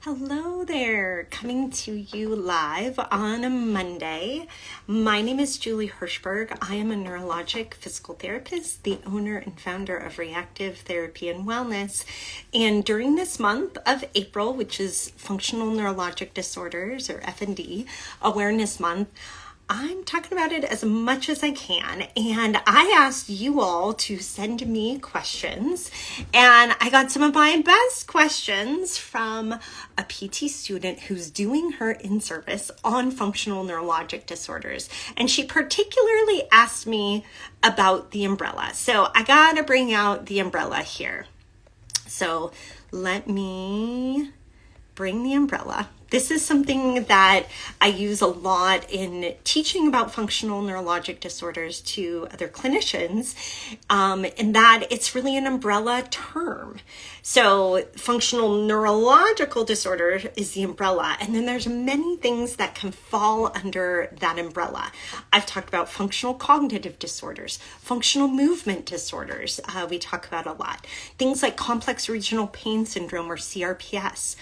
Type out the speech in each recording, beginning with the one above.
Hello there, coming to you live on a Monday. My name is Julie Hirschberg. I am a neurologic physical therapist, the owner and founder of Reactive Therapy and Wellness. And during this month of April, which is Functional Neurologic Disorders or FND Awareness Month, I'm talking about it as much as I can, and I asked you all to send me questions, and I got some of my best questions from a PT student who's doing her in-service on functional neurologic disorders, and she particularly asked me about the umbrella. So I gotta bring out the umbrella here. So let me bring the umbrella. This is something that I use a lot in teaching about functional neurologic disorders to other clinicians, in that it's really an umbrella term. So functional neurological disorder is the umbrella, and then there's many things that can fall under that umbrella. I've talked about functional cognitive disorders, functional movement disorders, we talk about a lot. Things like complex regional pain syndrome or CRPS,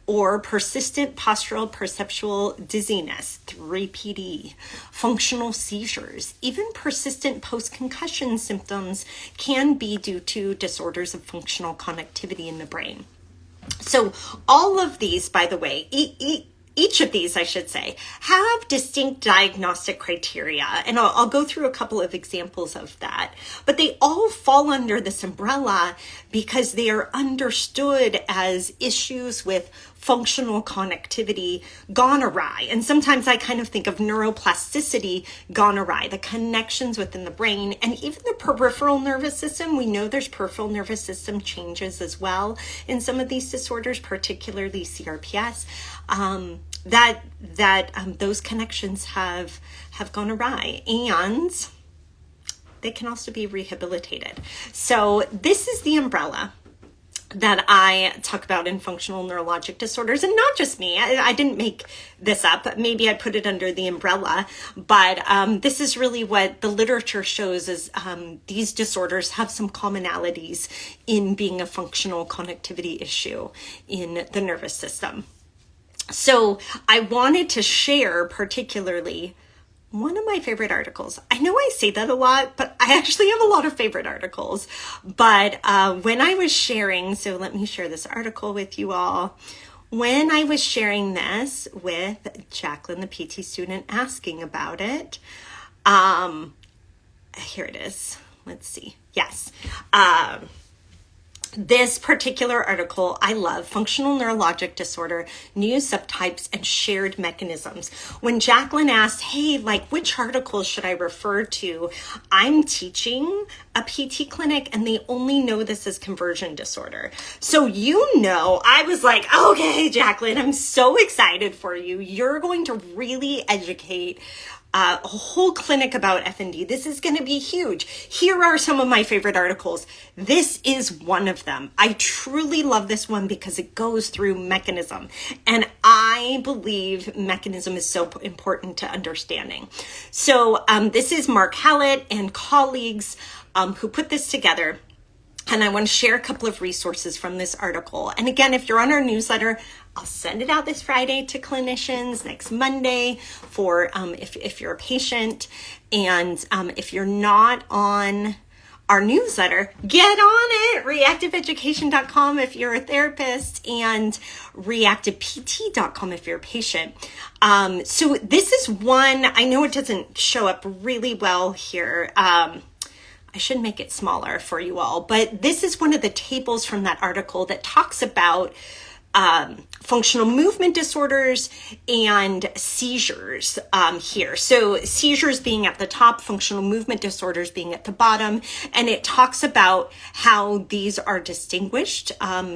or persistent postural perceptual dizziness, 3PD, functional seizures, even persistent post-concussion symptoms can be due to disorders of functional connectivity in the brain. So all of these, by the way, each of these, I should say, have distinct diagnostic criteria, and I'll go through a couple of examples of that. But they all fall under this umbrella because they are understood as issues with functional connectivity gone awry. And sometimes I kind of think of neuroplasticity gone awry, the connections within the brain and even the peripheral nervous system. We know there's peripheral nervous system changes as well in some of these disorders, particularly CRPS. Those connections have gone awry, and they can also be rehabilitated. So this is the umbrella that I talk about in functional neurologic disorders, and not just me. I didn't make this up. Maybe I put it under the umbrella, but this is really what the literature shows is these disorders have some commonalities in being a functional connectivity issue in the nervous system. So I wanted to share particularly one of my favorite articles. I know I say that a lot, but I actually have a lot of favorite articles. But when I was sharing, so let me share this article with you all. When I was sharing this with Jacqueline, the PT student, asking about it, here it is. Let's see. Yes. This particular article, I love, Functional Neurologic Disorder, New Subtypes and Shared Mechanisms. When Jacqueline asked, hey, which articles should I refer to? I'm teaching a PT clinic and they only know this as conversion disorder. So I was like, okay, Jacqueline, I'm so excited for you. You're going to really educate a whole clinic about FND. This is going to be huge. Here are some of my favorite articles. This is one of them. I truly love this one because it goes through mechanism. And I believe mechanism is so important to understanding. So this is Mark Hallet and colleagues who put this together. And I want to share a couple of resources from this article. And again, if you're on our newsletter, I'll send it out this Friday to clinicians, next Monday for if you're a patient. And if you're not on our newsletter, get on it, reactiveeducation.com if you're a therapist, and reactivept.com if you're a patient. So this is one, I know it doesn't show up really well here. I should make it smaller for you all, but this is one of the tables from that article that talks about functional movement disorders and seizures here. So seizures being at the top, functional movement disorders being at the bottom, and it talks about how these are distinguished,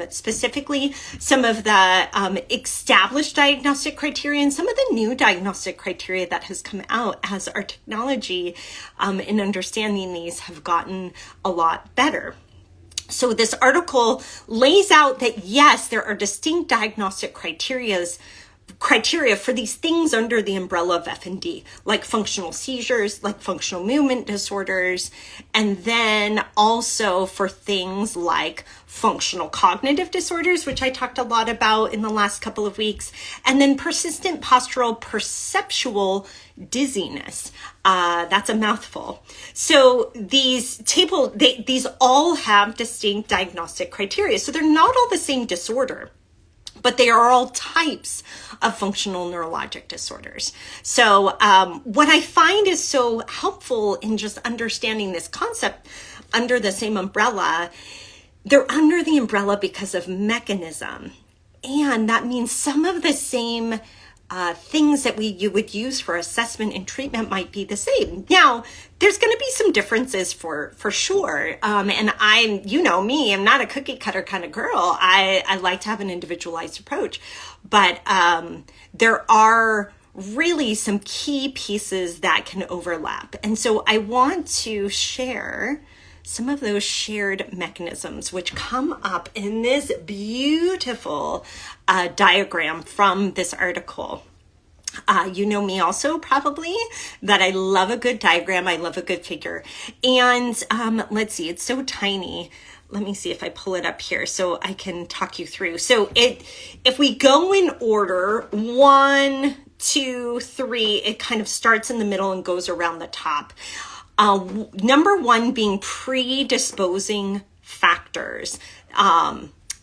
specifically some of the established diagnostic criteria and some of the new diagnostic criteria that has come out as our technology in understanding these have gotten a lot better. So this article lays out that yes, there are distinct diagnostic criteria criteria for these things under the umbrella of FND, like functional seizures, like functional movement disorders, and then also for things like functional cognitive disorders, which I talked a lot about in the last couple of weeks, and then persistent postural perceptual dizziness. That's a mouthful. So these all have distinct diagnostic criteria. So they're not all the same disorder, but they are all types of functional neurologic disorders. So what I find is so helpful in just understanding this concept under the same umbrella, they're under the umbrella because of mechanism. And that means some of the same things that you would use for assessment and treatment might be the same. Now, there's going to be some differences for sure. And you know me, I'm not a cookie cutter kind of girl. I like to have an individualized approach, but there are really some key pieces that can overlap. And so I want to share some of those shared mechanisms which come up in this beautiful diagram from this article. You know me also probably that I love a good diagram. I love a good figure. And let's see, it's so tiny. Let me see if I pull it up here so I can talk you through. So if we go in order, 1, 2, 3, it kind of starts in the middle and goes around the top. Number 1 being predisposing factors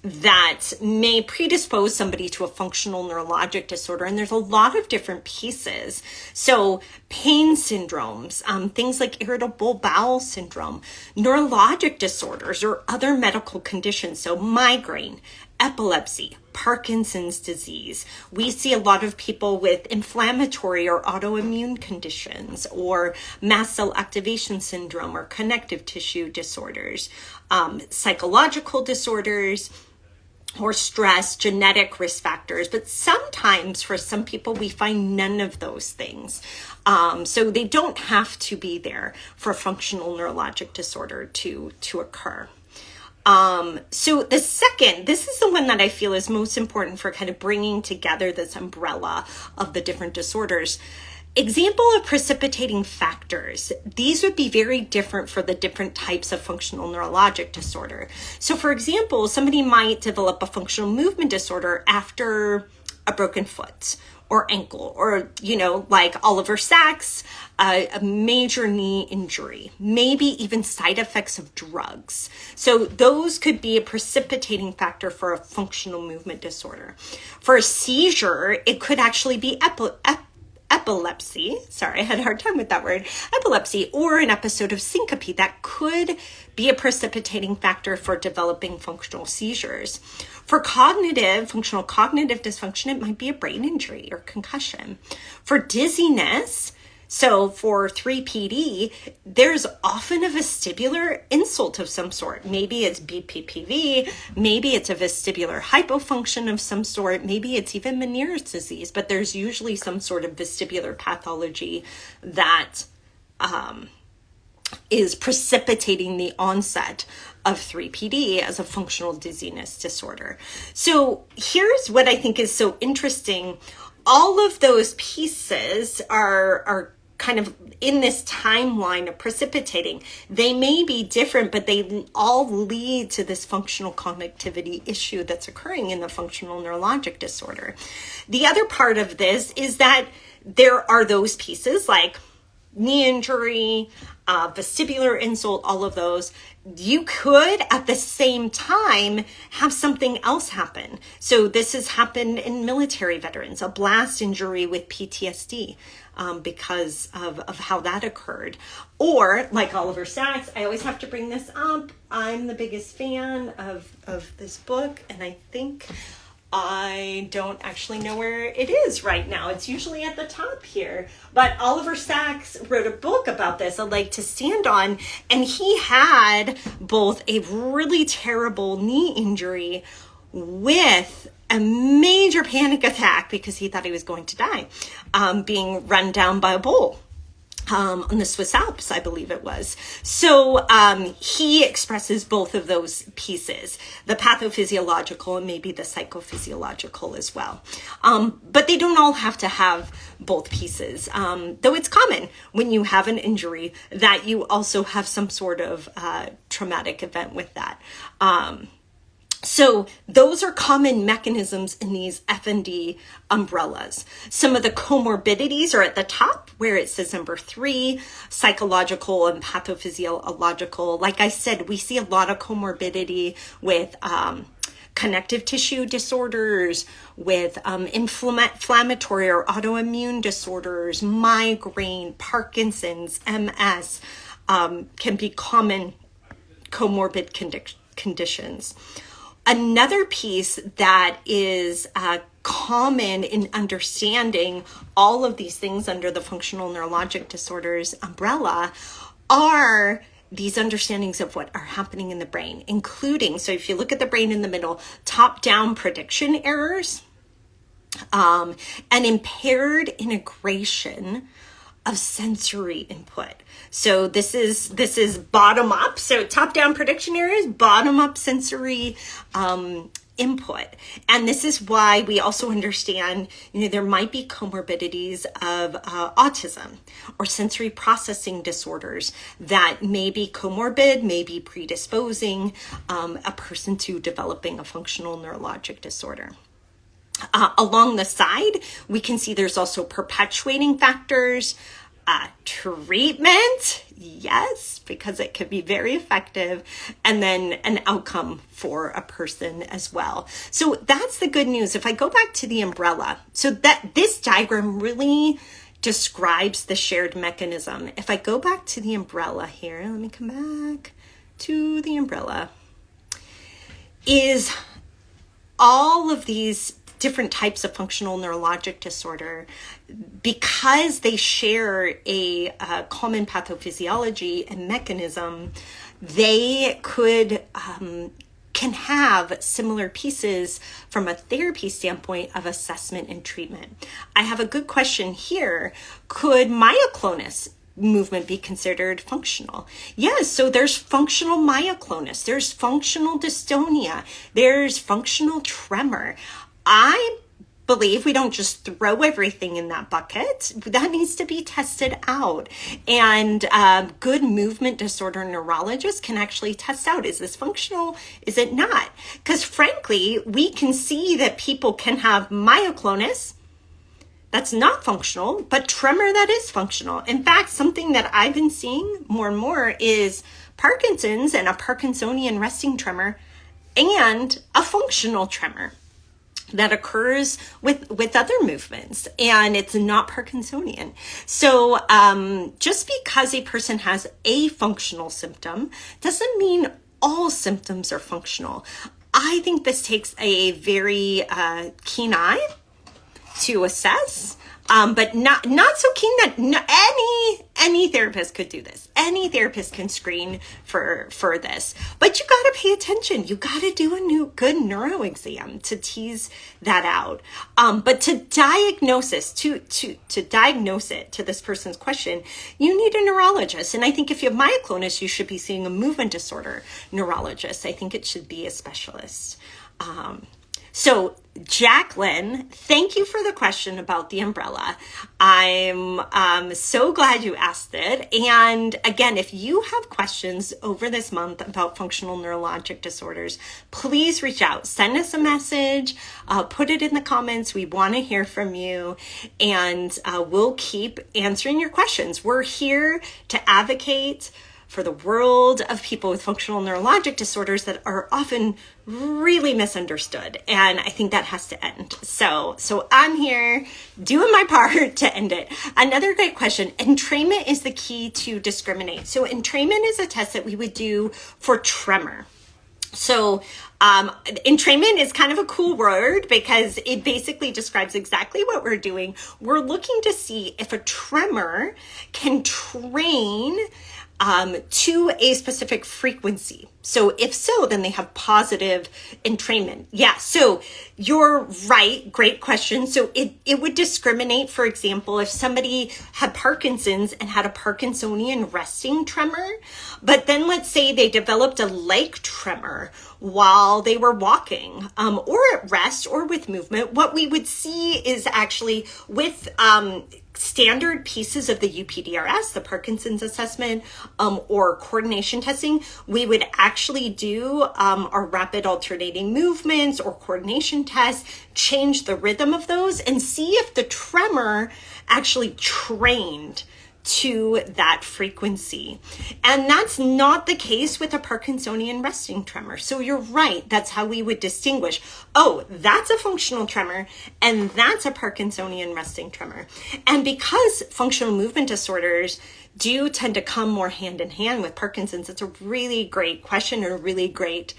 that may predispose somebody to a functional neurologic disorder. And there's a lot of different pieces. So pain syndromes, things like irritable bowel syndrome, neurologic disorders or other medical conditions. So migraine, epilepsy, Parkinson's disease. We see a lot of people with inflammatory or autoimmune conditions or mast cell activation syndrome or connective tissue disorders, psychological disorders, or stress, genetic risk factors. But sometimes for some people, we find none of those things. So they don't have to be there for functional neurologic disorder to occur. So the second, this is the one that I feel is most important for kind of bringing together this umbrella of the different disorders. Example of precipitating factors. These would be very different for the different types of functional neurologic disorder. So for example, somebody might develop a functional movement disorder after a broken foot or ankle, or, like Oliver Sacks, a major knee injury, maybe even side effects of drugs. So those could be a precipitating factor for a functional movement disorder. For a seizure, it could actually be epilepsy. Sorry, I had a hard time with that word. Epilepsy or an episode of syncope that could be a precipitating factor for developing functional seizures. For functional cognitive dysfunction, it might be a brain injury or concussion. For dizziness, so for 3PD, there's often a vestibular insult of some sort. Maybe it's BPPV, maybe it's a vestibular hypofunction of some sort, maybe it's even Meniere's disease, but there's usually some sort of vestibular pathology that is precipitating the onset of 3PD as a functional dizziness disorder. So here's what I think is so interesting. All of those pieces are kind of in this timeline of precipitating. They may be different, but they all lead to this functional connectivity issue that's occurring in the functional neurologic disorder. The other part of this is that there are those pieces like knee injury, vestibular insult, all of those. You could at the same time have something else happen. So this has happened in military veterans, a blast injury with PTSD because of how that occurred. Or like Oliver Sacks, I always have to bring this up. I'm the biggest fan of this book, and I think I don't actually know where it is right now. It's usually at the top here. But Oliver Sacks wrote a book about this, A Leg to Stand On, and he had both a really terrible knee injury with a major panic attack because he thought he was going to die, being run down by a bull. on the Swiss Alps, I believe it was. So he expresses both of those pieces, the pathophysiological and maybe the psychophysiological as well. But they don't all have to have both pieces, though it's common when you have an injury that you also have some sort of traumatic event with that. So those are common mechanisms in these FND umbrellas. Some of the comorbidities are at the top where it says number 3, psychological and pathophysiological. Like I said, we see a lot of comorbidity with connective tissue disorders, with inflammatory or autoimmune disorders, migraine, Parkinson's, MS, can be common comorbid conditions. Another piece that is common in understanding all of these things under the functional neurologic disorders umbrella are these understandings of what are happening in the brain, including, so if you look at the brain in the middle, top-down prediction errors, and impaired integration of sensory input. So this is bottom up. So top down prediction errors, bottom up sensory input. And this is why we also understand, there might be comorbidities of autism or sensory processing disorders that may be comorbid, may be predisposing a person to developing a functional neurologic disorder. Along the side, we can see there's also perpetuating factors, treatment, yes, because it could be very effective, and then an outcome for a person as well. So that's the good news. If I go back to the umbrella, so that this diagram really describes the shared mechanism. If I go back to the umbrella here, let me come back to the umbrella, is all of these different types of functional neurologic disorder, because they share a common pathophysiology and mechanism, they can have similar pieces from a therapy standpoint of assessment and treatment. I have a good question here. Could myoclonus movement be considered functional? Yes, so there's functional myoclonus, there's functional dystonia, there's functional tremor. I believe we don't just throw everything in that bucket. That needs to be tested out. And good movement disorder neurologists can actually test out, is this functional? Is it not? Because frankly, we can see that people can have myoclonus that's not functional, but tremor that is functional. In fact, something that I've been seeing more and more is Parkinson's and a Parkinsonian resting tremor and a functional tremor that occurs with other movements, and it's not Parkinsonian. So just because a person has a functional symptom doesn't mean all symptoms are functional. I think this takes a very keen eye to assess, but not so keen that any therapist could do this. Any therapist can screen for this, but you got to pay attention. You got to do a good neuro exam to tease that out. But to diagnose it to this person's question, you need a neurologist. And I think if you have myoclonus, you should be seeing a movement disorder neurologist. I think it should be a specialist. So Jacqueline, thank you for the question about the umbrella. I'm so glad you asked it. And again, if you have questions over this month about functional neurologic disorders, please reach out. Send us a message. Put it in the comments. We want to hear from you. And we'll keep answering your questions. We're here to advocate for the world of people with functional neurologic disorders that are often really misunderstood. And I think that has to end. So I'm here doing my part to end it. Another great question. Entrainment is the key to discriminate. So entrainment is a test that we would do for tremor. So entrainment is kind of a cool word because it basically describes exactly what we're doing. We're looking to see if a tremor can train to a specific frequency. So if so, then they have positive entrainment. Yeah, so you're right. Great question. So it would discriminate, for example, if somebody had Parkinson's and had a Parkinsonian resting tremor, but then let's say they developed a leg tremor while they were walking, or at rest or with movement. What we would see is actually with standard pieces of the UPDRS, the Parkinson's assessment, or coordination testing, we would actually do our rapid alternating movements or coordination tests, change the rhythm of those, and see if the tremor actually trained to that frequency. And that's not the case with a Parkinsonian resting tremor. So you're right. That's how we would distinguish. Oh, that's a functional tremor and that's a Parkinsonian resting tremor. And because functional movement disorders do tend to come more hand in hand with Parkinson's, it's a really great question and a really great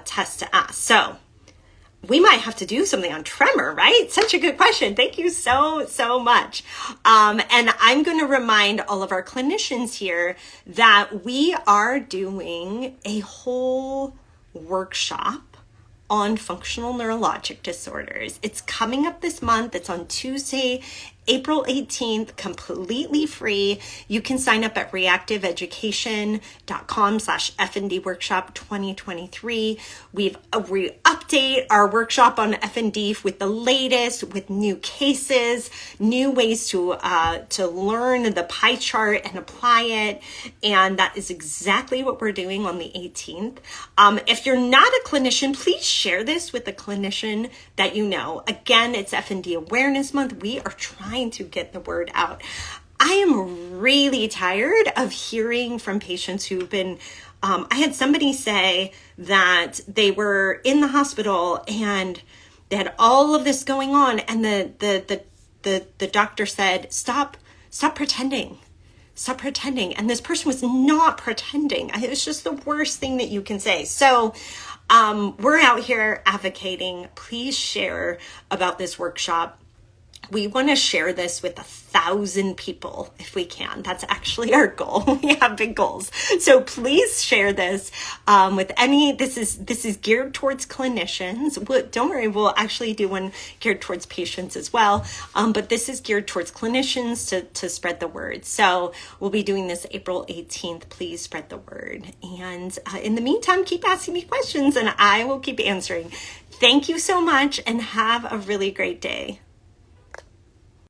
test to ask. So we might have to do something on tremor, right? Such a good question. Thank you so much. And I'm going to remind all of our clinicians here that we are doing a whole workshop on functional neurologic disorders. It's coming up this month. It's on Tuesday, April 18th, completely free. You can sign up at reactiveeducation.com/FND workshop 2023. We update our workshop on FND with the latest, with new cases, new ways to learn the pie chart and apply it. And that is exactly what we're doing on the 18th. If you're not a clinician, please share this with a clinician that you know. Again, it's FND Awareness Month. We are trying to get the word out. I am really tired of hearing from patients who've been, I had somebody say that they were in the hospital and they had all of this going on, and the doctor said, stop pretending. Stop pretending. And this person was not pretending. It was just the worst thing that you can say. So we're out here advocating. Please share about this workshop. We want to share this with 1,000 people if we can. That's actually our goal. We have big goals. So please share this with any, this is geared towards clinicians. Don't worry, we'll actually do one geared towards patients as well. But this is geared towards clinicians to spread the word. So we'll be doing this April 18th. Please spread the word. And in the meantime, keep asking me questions and I will keep answering. Thank you so much and have a really great day.